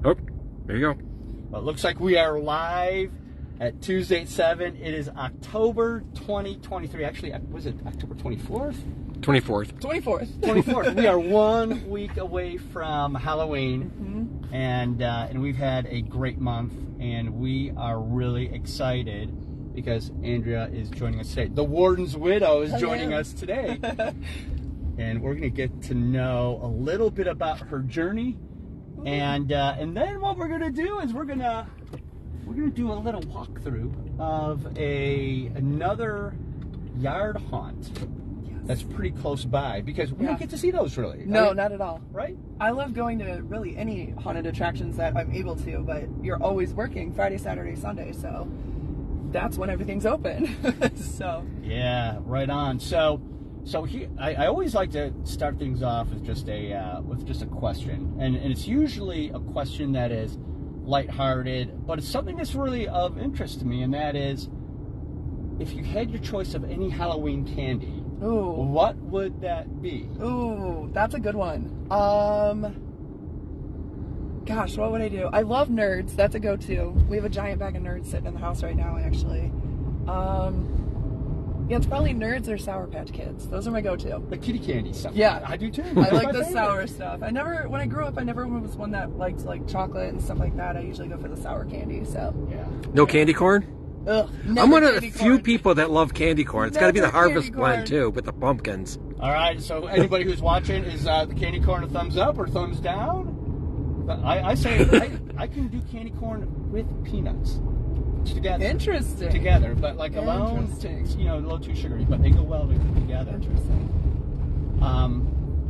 Oh, there you go. Well, it looks like we are live at Tuesday at 7. It is October 2023. Actually, was it October 24th? 24th. 24th. We are 1 week away from Halloween, and we've had a great month, and we are really excited because Andrea is joining us today. The Warden's widow is joining us today. And we're going to get to know a little bit about her journey. And then what we're going to do is we're going to do a little walkthrough of another yard haunt that's pretty close by, because we don't get to see those really. No, not at all. Right? I love going to really any haunted attractions that I'm able to, but you're always working Friday, Saturday, Sunday, so that's when everything's open. So yeah, right on. So here, I always like to start things off with just a question, and it's usually a question that is lighthearted, but it's something that's really of interest to me, and that is, if you had your choice of any Halloween candy, what would that be? Ooh, that's a good one. Gosh, what would I do? I love Nerds. That's a go-to. We have a giant bag of Nerds sitting in the house right now, actually. Yeah, it's probably Nerds or Sour Patch Kids. Those are my go-to. The kitty candy stuff. Yeah. I do too. I like the sour stuff. When I grew up, I never was one that liked like chocolate and stuff like that. I usually go for the sour candy, so. Yeah. No candy corn? Ugh, I'm one of the few people that love candy corn. It's got to be the harvest blend too, with the pumpkins. All right, so anybody who's watching, is the candy corn a thumbs up or thumbs down? I say I can do candy corn with peanuts. Together. Interesting. Together, but like alone, you know, a little too sugary, but they go well together. Interesting.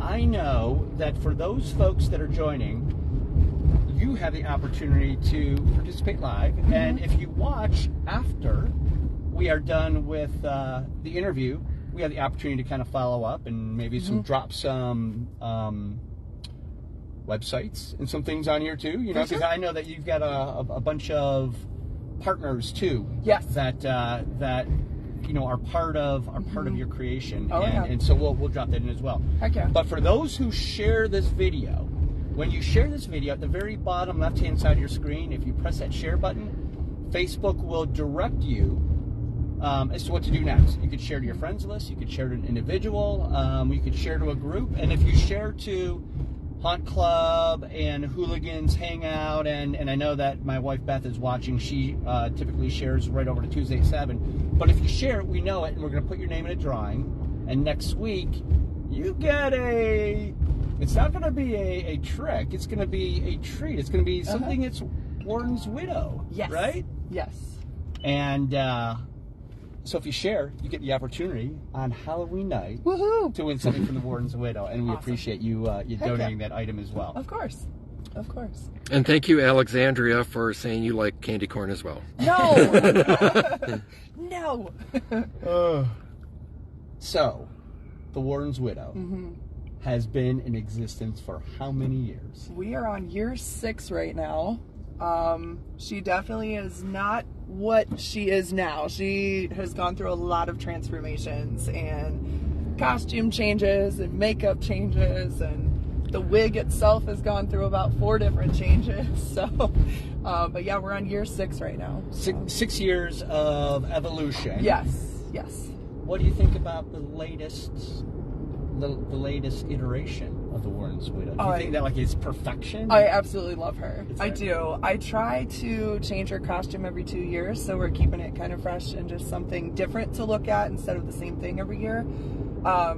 I know that for those folks that are joining, you have the opportunity to participate live, and if you watch after we are done with the interview, we have the opportunity to kind of follow up and maybe drop some websites and some things on here too. You know, because I know that you've got a bunch of partners too. Yes. That you know are part of your creation, oh, and so we'll drop that in as well. Heck yeah. But for those who share this video, when you share this video, at the very bottom left hand side of your screen, if you press that share button, Facebook will direct you as to what to do next. You could share to your friends list, you could share to an individual, you could share to a group, and if you share to Haunt Club and Hooligans Hangout, and I know that my wife Beth is watching. She typically shares right over to Tuesday at 7. But if you share it, we know it, and we're going to put your name in a drawing. And next week, you get it's not going to be a trick. It's going to be a treat. It's going to be something that's Warden's widow. Yes. Right? Yes. And so if you share, you get the opportunity on Halloween night to win something from the Warden's widow, and we appreciate you donating that item as well. Of course. Of course. And thank you, Alexandria, for saying you like candy corn as well. No! No! So, the Warden's widow has been in existence for how many years? We are on year 6 right now. She definitely is not what she is now. She has gone through a lot of transformations and costume changes and makeup changes, and the wig itself has gone through about 4 different changes. So, but yeah, we're on year 6 right now. 6 years of evolution. Yes. What do you think about the latest iteration of the Warden's widow? Do you think that like is perfection? I absolutely love her. I do. I try to change her costume every 2 years, so we're keeping it kind of fresh and just something different to look at instead of the same thing every year.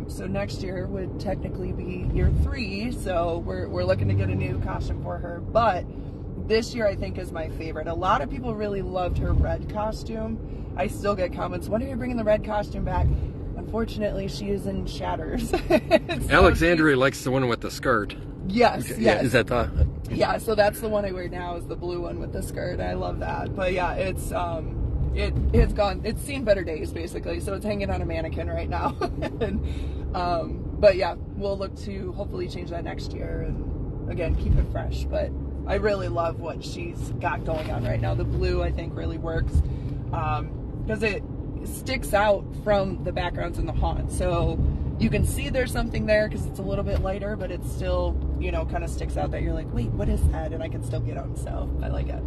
So next year would technically be year 3, so we're looking to get a new costume for her. But this year I think is my favorite. A lot of people really loved her red costume. I still get comments, when are you bringing the red costume back? Unfortunately, she is in shatters. So Alexandria likes the one with the skirt. Yes. Yeah, is that the... Yeah, so that's the one I wear now, is the blue one with the skirt. I love that. But yeah, it's it's seen better days basically, so it's hanging on a mannequin right now. But yeah, we'll look to hopefully change that next year and again keep it fresh. But I really love what she's got going on right now. The blue I think really works because it sticks out from the backgrounds in the haunt, so you can see there's something there because it's a little bit lighter, but it's still you know, kind of sticks out that you're like, wait, what is that? And I can still get them, so I like it.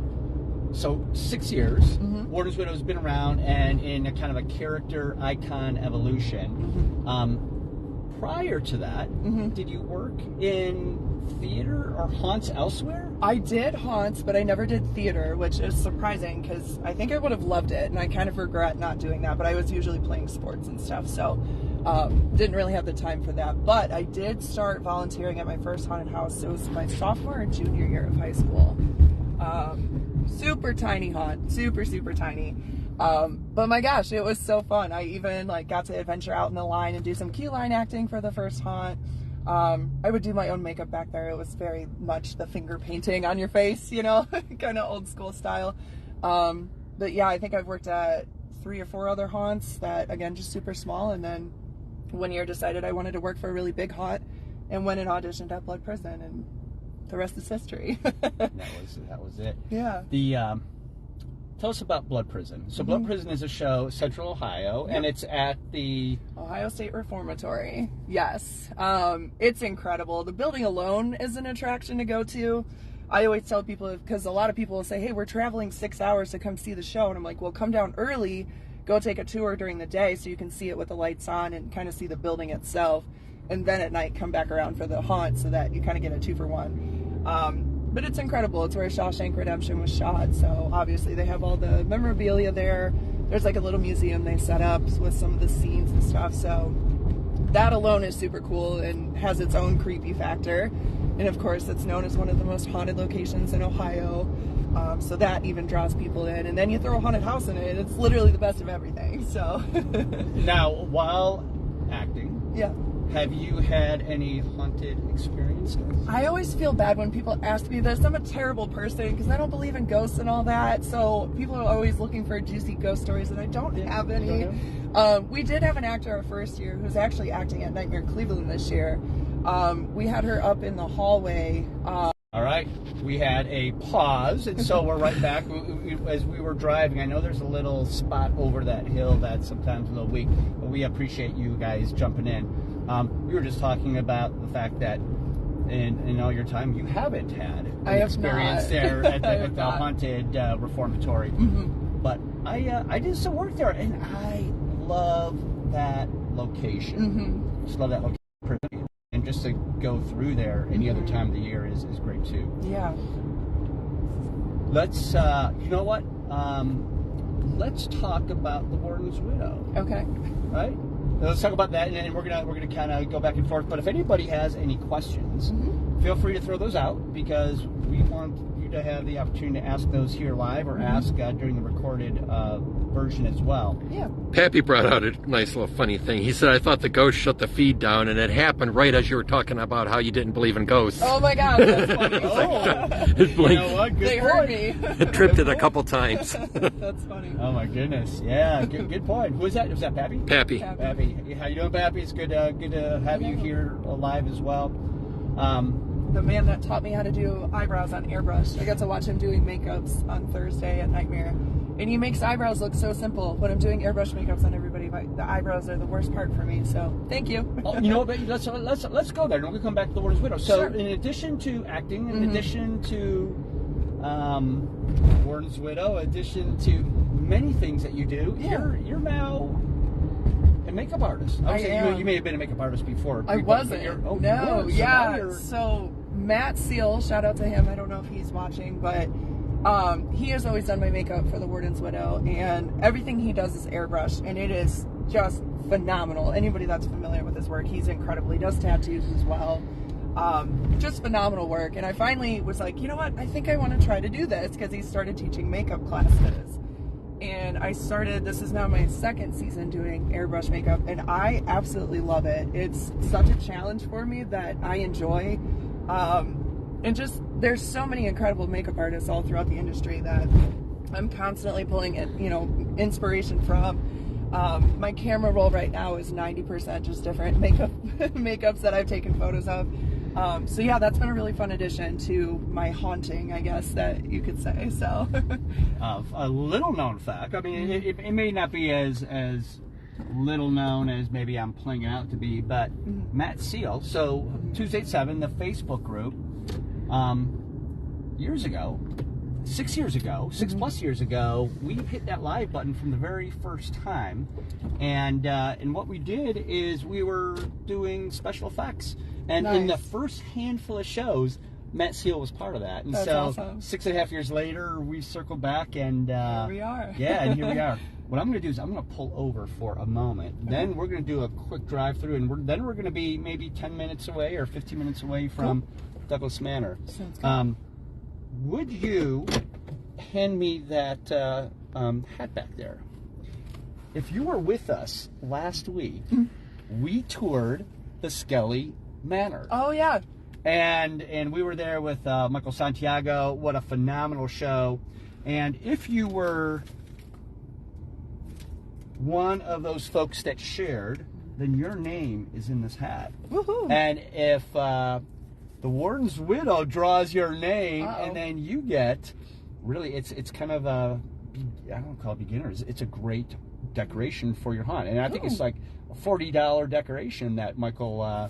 So 6 years, Warden's Widow has been around and in a kind of a character icon evolution. Prior to that, did you work in theater or haunts elsewhere? I did haunts, but I never did theater, which is surprising because I think I would have loved it, and I kind of regret not doing that, but I was usually playing sports and stuff, so didn't really have the time for that. But I did start volunteering at my first haunted house. It was my sophomore and junior year of high school. Super tiny haunt, super tiny. But my gosh, it was so fun. I even like got to adventure out in the line and do some key line acting for the first haunt. I would do my own makeup back there. It was very much the finger painting on your face, you know, kind of old school style. But yeah, I think I've worked at 3 or 4 other haunts that, again, just super small. And then one year decided I wanted to work for a really big haunt and went and auditioned at Blood Prison, and the rest is history. that was it. Yeah. Tell us about Blood Prison. So Blood Prison is a show, Central Ohio, and it's at the Ohio State Reformatory. Yes. It's incredible. The building alone is an attraction to go to. I always tell people, because a lot of people will say, hey, we're traveling 6 hours to come see the show. And I'm like, well, come down early, go take a tour during the day so you can see it with the lights on and kind of see the building itself. And then at night, come back around for the haunt so that you kind of get a 2-for-1. But it's incredible. It's where Shawshank Redemption was shot. So obviously they have all the memorabilia there. There's like a little museum they set up with some of the scenes and stuff. So that alone is super cool and has its own creepy factor. And of course, it's known as one of the most haunted locations in Ohio. So that even draws people in. And then you throw a haunted house in it. It's literally the best of everything. So now, while acting, yeah. Have you had any haunted experiences? I always feel bad when people ask me this. I'm a terrible person because I don't believe in ghosts and all that. So people are always looking for juicy ghost stories, and I don't have any. We did have an actor our first year who's actually acting at Nightmare Cleveland this year. We had her up in the hallway. All right, we had a pause, and so we're right back. As we were driving, I know there's a little spot over that hill that's sometimes a little weak, but we appreciate you guys jumping in. We were just talking about the fact that in all your time you haven't had an experience there at the haunted reformatory. But I did some work there, and I love that location. Just love that location. And just to go through there any other time of the year is great too. Yeah. Let's, you know what? Let's talk about the Warden's Widow. Okay. Right? Let's talk about that, and we're gonna kind of go back and forth. But if anybody has any questions, feel free to throw those out, because we want you to have the opportunity to ask those here live or ask during the recorded version as well. Yeah. Pappy brought out a nice little funny thing. He said, I thought the ghost shut the feed down, and it happened right as you were talking about how you didn't believe in ghosts. Oh my God, that's funny. You know what? They heard me. It tripped it a couple times. That's funny. Oh my goodness. Yeah, good point. Who is that? Was that Pappy? Pappy. Pappy. How you doing, Pappy? It's good to have you here live as well. The man that taught me how to do eyebrows on airbrush. I got to watch him doing makeups on Thursday at Nightmare. And he makes eyebrows look so simple. When I'm doing airbrush makeups on everybody, the eyebrows are the worst part for me. So thank you. You know what? Let's go there. And we'll come back to the Warden's Widow. So sure. In addition to acting, in addition to Warden's Widow, in addition to many things that you do, you're now a makeup artist. I am. You may have been a makeup artist before. I wasn't. So Matt Seal, shout out to him. I don't know if he's watching, but he has always done my makeup for the Warden's Widow, and everything he does is airbrush, and it is just phenomenal. Anybody that's familiar with his work, he's incredible. He does tattoos as well. Just phenomenal work. And I finally was like, you know what? I think I want to try to do this, because he started teaching makeup classes. And I started, this is now my second season doing airbrush makeup, and I absolutely love it. It's such a challenge for me that I enjoy. And just, there's so many incredible makeup artists all throughout the industry that I'm constantly pulling inspiration from. My camera roll right now is 90% just different makeups that I've taken photos of. So yeah, that's been a really fun addition to my haunting, I guess that you could say. So a little known fact. I mean, it may not be as little known as maybe I'm playing out to be, but Matt Seal. So Tuesday at 7, the Facebook group, years ago, 6 years ago, 6+ years ago, we hit that live button from the very first time, and what we did is we were doing special effects, and in the first handful of shows, Matt Seal was part of that, and that's so awesome. 6.5 years later, we circled back, and here we are. yeah, and here we are. What I'm going to do is I'm going to pull over for a moment. Then we're going to do a quick drive-through, and then we're going to be maybe 10 minutes away or 15 minutes away from Douglas Manor. Sounds good. Would you hand me that hat back there? If you were with us last week, we toured the Skelly Manor. Oh, yeah. And we were there with Michael Santiago. What a phenomenal show. And if you were one of those folks that shared, then your name is in this hat. Woohoo. And if the Warden's widow draws your name, and then you get, really, it's kind of a, I don't call it beginners, it's a great decoration for your hunt. And I think it's like a $40 decoration that Michael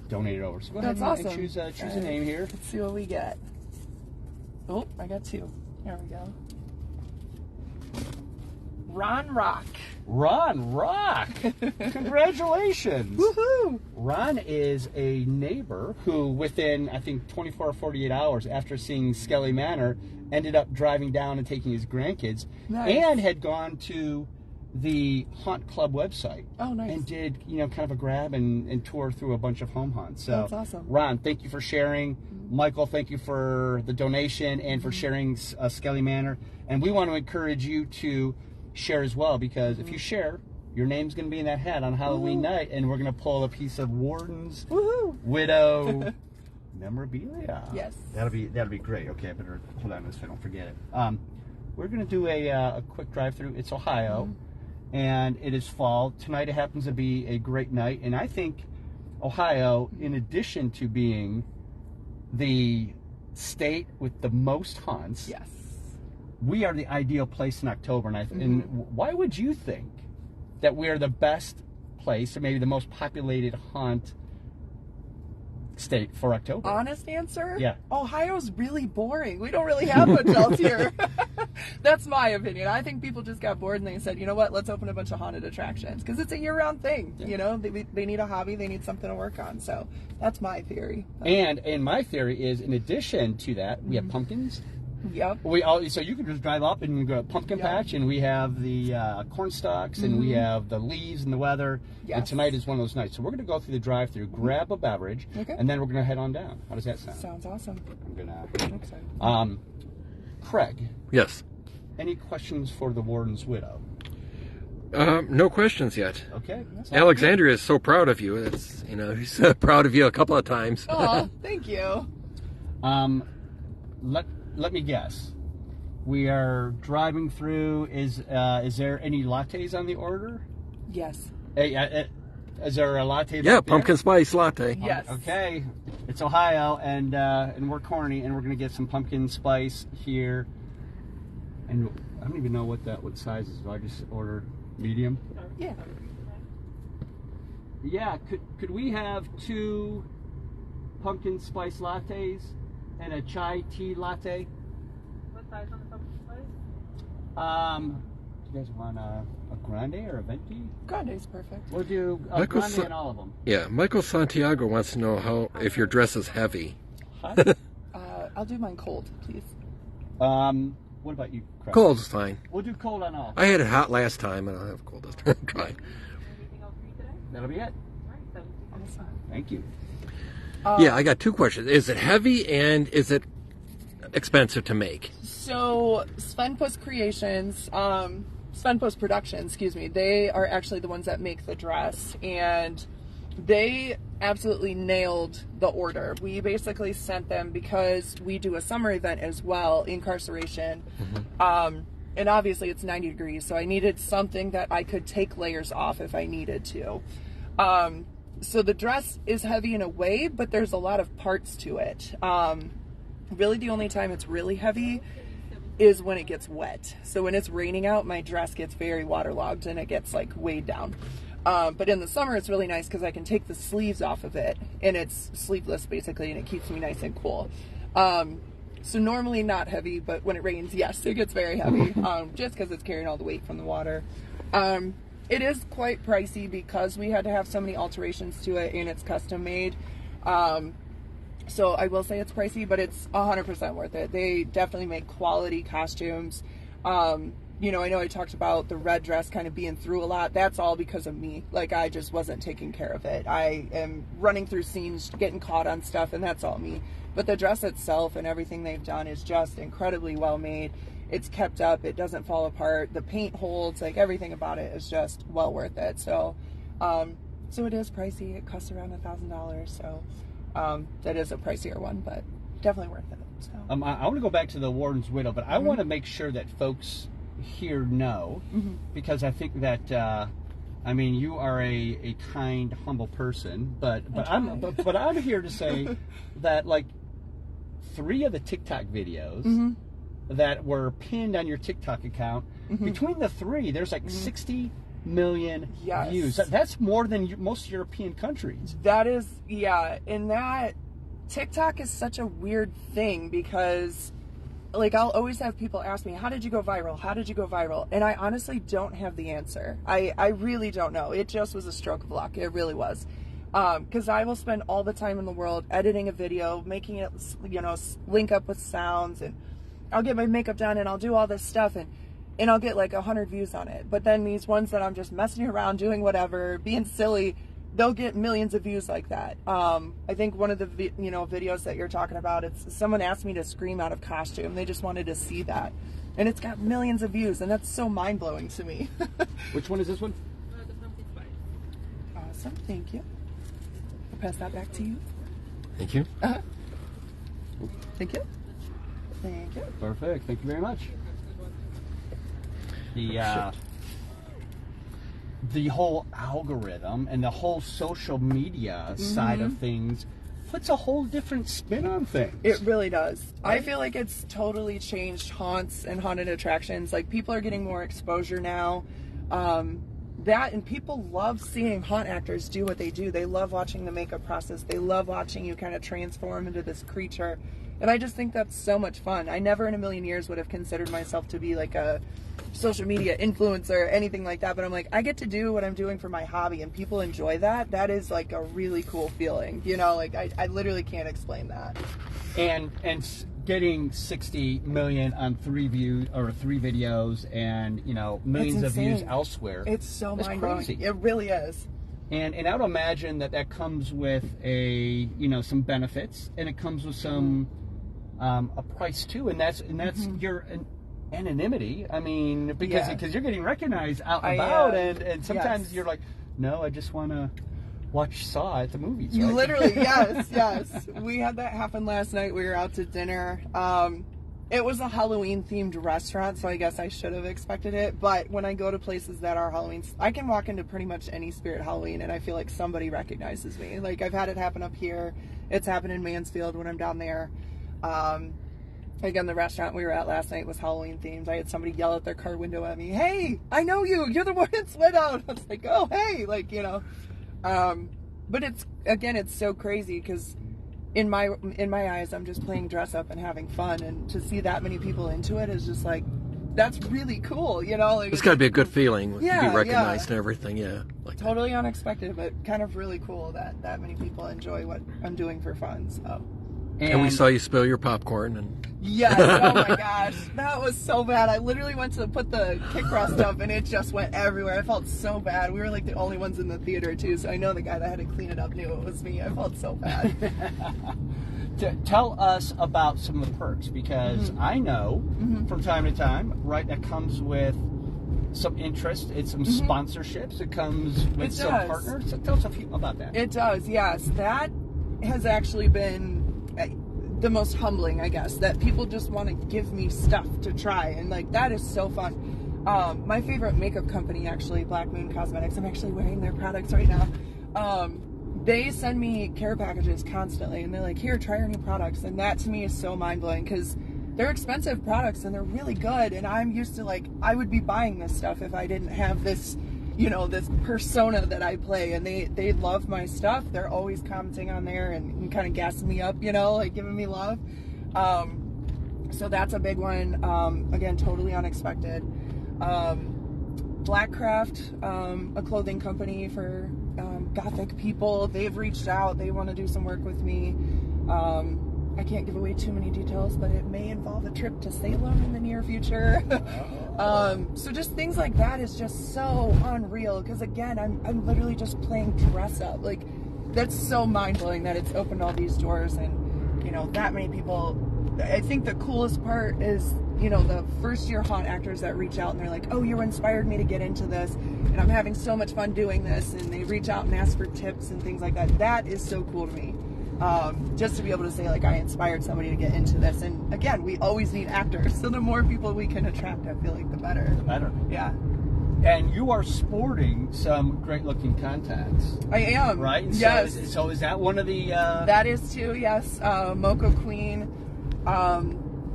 donated over. So go ahead and choose a name here. Let's see what we get. Oh, I got 2. There we go. Ron Rock. Ron Rock! Congratulations! Woohoo! Ron is a neighbor who, within, I think, 24 or 48 hours after seeing Skelly Manor, ended up driving down and taking his grandkids, and had gone to the Hunt Club website. Oh, nice. And did, kind of a grab and tour through a bunch of home hunts. So, that's awesome. Ron, thank you for sharing. Michael, thank you for the donation and for sharing Skelly Manor. And we want to encourage you to share as well, because if you share, your name's going to be in that hat on Halloween night, and we're going to pull a piece of Warden's widow memorabilia. Yes. That'll be great. Okay, I better hold on this so I don't forget it. We're going to do a quick drive-through. It's Ohio, and it is fall. Tonight it happens to be a great night, and I think Ohio, in addition to being the state with the most hunts, yes, we are the ideal place in October. And why would you think that we are the best place, or maybe the most populated hunt state for October? Honest answer? Yeah. Ohio's really boring. We don't really have much else here. That's my opinion. I think people just got bored and they said, you know what, let's open a bunch of haunted attractions, because it's a year-round thing. Yeah. They need a hobby, they need something to work on. So that's my theory. And my theory is, in addition to that, we have pumpkins. Yep. So you can just drive up and you go to pumpkin patch, and we have the corn stalks, and we have the leaves and the weather. Yes. And tonight is one of those nights. So we're going to go through the drive-through, grab a beverage, and then we're going to head on down. How does that sound? Sounds awesome. I'm excited. Craig. Yes. Any questions for the Warden's widow? No questions yet. Okay. Alexandria is so proud of you. It's, he's proud of you a couple of times. Oh, thank you. Let me guess. We are driving through. Is there any lattes on the order? Yes. Is there a latte? Yeah, pumpkin spice latte. Yes. Okay. It's Ohio, and we're corny, and we're gonna get some pumpkin spice here. And I don't even know what size is. Do I just order medium? Yeah. Yeah. Could we have 2 pumpkin spice lattes and a chai tea latte? What size on the pumpkin spice? Do you guys want a grande or a venti? Grande's perfect. We'll do a grande in all of them. Yeah, Michael Santiago wants to know if your dress is heavy. I'll do mine cold, please. What about you, Craig? Cold's fine. We'll do cold on all. I had it hot last time, and I'll have cold this time. Try. Anything else for you today? That'll be it. All right, so Awesome. Thank you. Yeah, I got 2 questions. Is it heavy, and is it expensive to make? So Sven Post Creations, Sven Post Production, excuse me, they are actually the ones that make the dress, and they absolutely nailed the order. We basically sent them, because we do a summer event as well, incarceration, and obviously it's 90 degrees, so I needed something that I could take layers off if I needed to. So the dress is heavy in a way, but there's a lot of parts to it. Really the only time it's really heavy is when it gets wet. So when it's raining out, my dress gets very waterlogged and it gets like weighed down. But in the summer, it's really nice because I can take the sleeves off of it, and it's sleeveless basically, and it keeps me nice and cool. So normally not heavy, but when it rains, yes, it gets very heavy, just because it's carrying all the weight from the water. It is quite pricey because we had to have so many alterations to it, and it's custom made. So I will say it's pricey, but it's 100% worth it. They definitely make quality costumes. You know I talked about the red dress kind of being through a lot. That's all because of me. Like, I just wasn't taking care of it. I am running through scenes, getting caught on stuff, and that's all me. But the dress itself and everything they've done is just incredibly well made. It's kept up. It doesn't fall apart. The paint holds. Like, everything about it is just well worth it. So, so it is pricey. It costs around $1,000. So, that is a pricier one, but definitely worth it. So. I want to go back to the Warden's Widow, but I want to make sure that folks here know, because I think that I mean, you are a kind, humble person, but I'm here to say that, like, 3 of the TikTok videos that were pinned on your TikTok account, between the 3, there's like 60 million views. That's more than most European countries. That is, yeah, and that TikTok is such a weird thing because, like, I'll always have people ask me, how did you go viral? How did you go viral? And I honestly don't have the answer. I really don't know. It just was a stroke of luck. It really was. Because I will spend all the time in the world editing a video, making it, you know, link up with sounds, and I'll get my makeup done and I'll do all this stuff, and I'll get like 100 views on it. But then these ones that I'm just messing around, doing whatever, being silly, they'll get millions of views like that. I think one of the videos that you're talking about, it's someone asked me to scream out of costume. They just wanted to see that, and it's got millions of views, and that's so mind-blowing to me. Which one is this one? The pumpkin spice. Awesome, thank you. I'll pass that back to you. Thank you. Thank you. Thank you. Perfect. Thank you very much. The whole algorithm and the whole social media side of things puts a whole different spin on things. It really does. I feel like it's totally changed haunts and haunted attractions. Like, people are getting more exposure now. And people love seeing haunt actors do what they do. They love watching the makeup process. They love watching you kind of transform into this creature. And I just think that's so much fun. I never in a million years would have considered myself to be like a social media influencer or anything like that, but I'm like, I get to do what I'm doing for my hobby, and people enjoy that. That is like a really cool feeling, you know. Like, I literally can't explain that. And getting 60 million on 3 videos, and, you know, millions of views elsewhere, it's so mind-blowing. It really is. And I would imagine that comes with some benefits, and it comes with some a price too, and that's your anonymity. I mean, because you're getting recognized out and about, and sometimes you're like, no, I just want to watch Saw at the movies. Right? Literally, yes. We had that happen last night. We were out to dinner. It was a Halloween-themed restaurant, so I guess I should have expected it. But when I go to places that are Halloween, I can walk into pretty much any Spirit Halloween, and I feel like somebody recognizes me. Like, I've had it happen up here. It's happened in Mansfield when I'm down there. Again, the restaurant we were at last night was Halloween-themed. I had somebody yell out their car window at me, "Hey, I know you. You're the Warden's Widow." I was like, "Oh, hey," like, you know. But it's so crazy because in my eyes, I'm just playing dress up and having fun, and to see that many people into it is just like, that's really cool, you know. Like, it's got to be a good feeling to be recognized and everything, like totally unexpected, but kind of really cool that many people enjoy what I'm doing for fun. So. And we saw you spill your popcorn, and yes, oh my gosh, that was so bad. I literally went to put the kick rust up, and it just went everywhere. I felt so bad. We were like the only ones in the theater too, so I know the guy that had to clean it up knew it was me. I felt so bad. Tell us about some of the perks, because I know from time to time, right, that comes with some interest. It's some sponsorships. It comes with some partners. So tell us a few about that. It does, yes. That has actually been the most humbling, I guess, that people just want to give me stuff to try, and like, that is so fun. My favorite makeup company, actually, Black Moon Cosmetics, I'm actually wearing their products right now. They send me care packages constantly, and they're like, here, try our new products, and that to me is so mind-blowing, because they're expensive products and they're really good. And I'm used to, like, I would be buying this stuff if I didn't have this, you know, this persona that I play. And they love my stuff. They're always commenting on there and kind of gassing me up, you know, like giving me love. So that's a big one. Again, totally unexpected. Blackcraft, a clothing company for Gothic people. They've reached out. They want to do some work with me. I can't give away too many details, but it may involve a trip to Salem in the near future. So just things like that is just so unreal. Because again, I'm literally just playing dress up. Like, that's so mind blowing that it's opened all these doors, and you know, that many people. I think the coolest part is, you know, the first year haunt actors that reach out and they're like, oh, you inspired me to get into this and I'm having so much fun doing this, and they reach out and ask for tips and things like that. That is so cool to me. Just to be able to say, like, I inspired somebody to get into this. And again, we always need actors, so the more people we can attract, I feel like the better. The better. Yeah. And you are sporting some great looking contacts. I am. Right? Yes. So is that one of the That is too, yes. Mocha Queen. I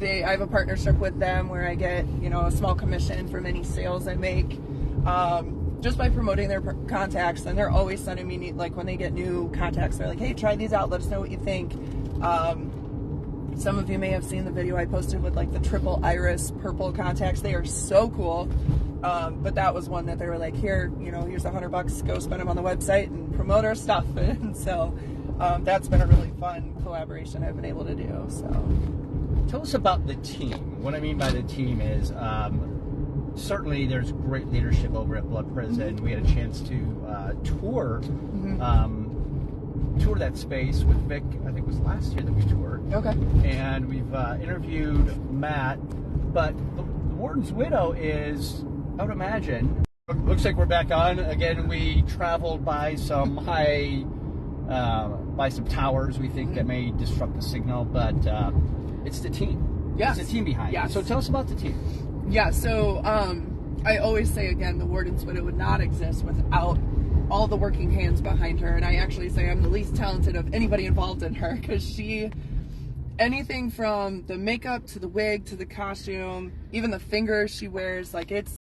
have a partnership with them where I get, you know, a small commission from any sales I make, just by promoting their contacts. And they're always sending me, like, when they get new contacts, they're like, hey, try these out, let us know what you think. Some of you may have seen the video I posted with, like, the triple iris purple contacts. They are so cool. But that was one that they were like, here, you know, here's $100, go spend them on the website and promote our stuff. And so that's been a really fun collaboration I've been able to do. So tell us about the team. What I mean by the team is certainly there's great leadership over at Blood Prison. We had a chance to tour that space with Vic. I think it was last year that we toured. Okay. And we've interviewed Matt, but the Warden's widow is, I would imagine, looks like we're back on again. We traveled by some by some towers we think that may disrupt the signal, but it's the team. Yes. It's the team behind it. So tell us about the team. Yeah, so I always say, again, the Warden's widow would not exist without all the working hands behind her. And I actually say I'm the least talented of anybody involved in her, because anything from the makeup to the wig to the costume, even the fingers she wears, like, it's